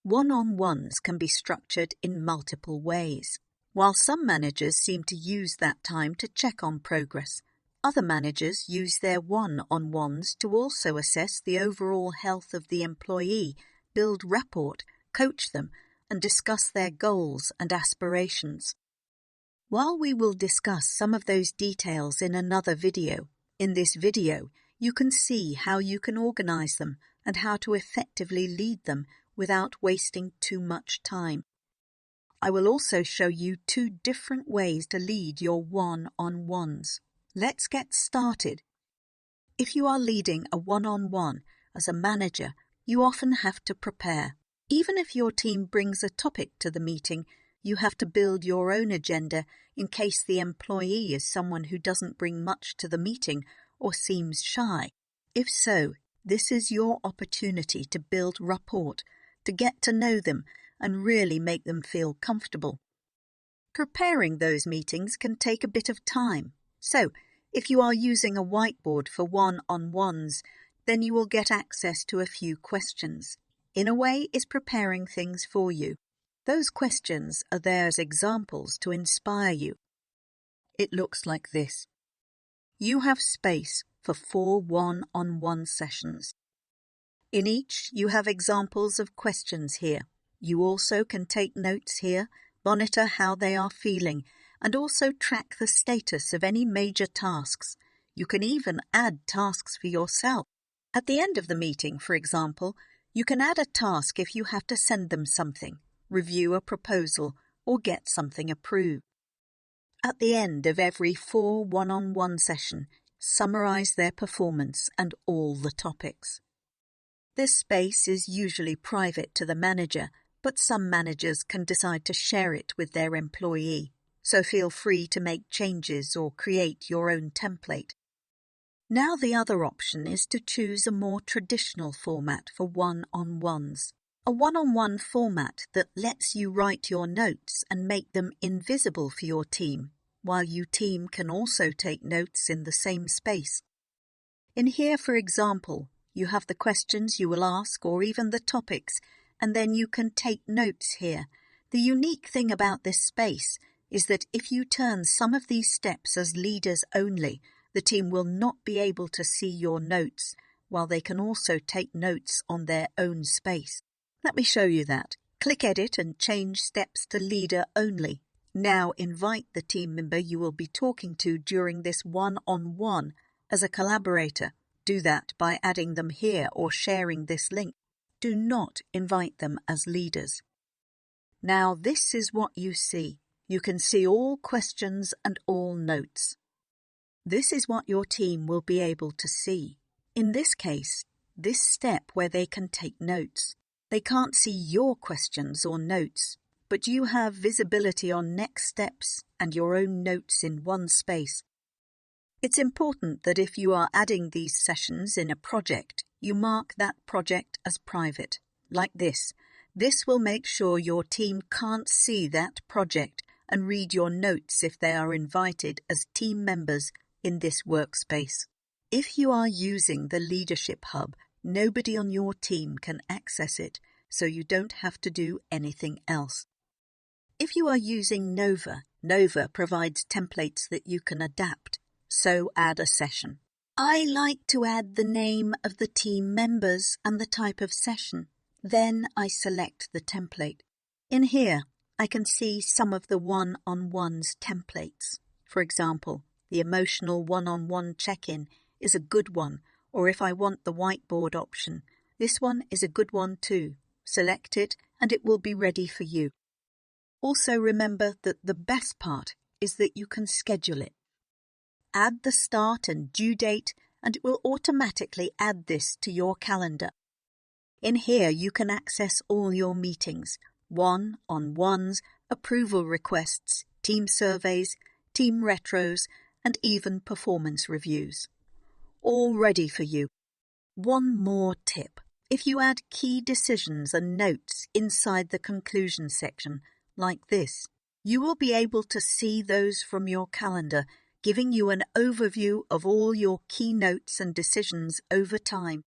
One-on-ones can be structured in multiple ways. While some managers seem to use that time to check on progress, other managers use their one-on-ones to also assess the overall health of the employee, build rapport, coach them, and discuss their goals and aspirations. While we will discuss some of those details in another video, in this video you can see how you can organize them and how to effectively lead them without wasting too much time. I will also show you 2 different ways to lead your one-on-ones. Let's get started. If you are leading a one-on-one as a manager, you often have to prepare. Even if your team brings a topic to the meeting, you have to build your own agenda in case the employee is someone who doesn't bring much to the meeting or seems shy. If so, this is your opportunity to build rapport, to get to know them and really make them feel comfortable. Preparing those meetings can take a bit of time. So, if you are using a whiteboard for one-on-ones, then you will get access to a few questions. In a way, it's preparing things for you. Those questions are there as examples to inspire you. It looks like this. You have space for 4 one-on-one sessions. In each, you have examples of questions here. You also can take notes here, monitor how they are feeling, and also track the status of any major tasks. You can even add tasks for yourself. At the end of the meeting, for example, you can add a task if you have to send them something, review a proposal, or get something approved. At the end of every 4 one-on-one session, summarize their performance and all the topics. This space is usually private to the manager, but some managers can decide to share it with their employee, so feel free to make changes or create your own template. Now the other option is to choose a more traditional format for one-on-ones. A one-on-one format that lets you write your notes and make them invisible for your team, while your team can also take notes in the same space. In here, for example, you have the questions you will ask or even the topics, and then you can take notes here. The unique thing about this space is that if you turn some of these steps as leaders only, the team will not be able to see your notes, while they can also take notes on their own space. Let me show you that. Click Edit and change steps to Leader Only. Now invite the team member you will be talking to during this one-on-one as a collaborator. Do that by adding them here or sharing this link. Do not invite them as leaders. Now this is what you see. You can see all questions and all notes. This is what your team will be able to see. In this case, this step where they can take notes. They can't see your questions or notes, but you have visibility on next steps and your own notes in one space. It's important that if you are adding these sessions in a project, you mark that project as private, like this. This will make sure your team can't see that project and read your notes if they are invited as team members in this workspace. If you are using the Leadership Hub, nobody on your team can access it, so you don't have to do anything else. If you are using Nova provides templates that you can adapt, so add a session. I like to add the name of the team members and the type of session. Then I select the template. In here, I can see some of the one-on-ones templates. For example, the emotional one-on-one check-in is a good one, or if I want the whiteboard option, this one is a good one too. Select it and it will be ready for you. Also remember that the best part is that you can schedule it. Add the start and due date and it will automatically add this to your calendar. In here you can access all your meetings, one-on-ones, approval requests, team surveys, team retros, and even performance reviews. All ready for you. One more tip. If you add key decisions and notes inside the conclusion section, like this, you will be able to see those from your calendar, giving you an overview of all your key notes and decisions over time.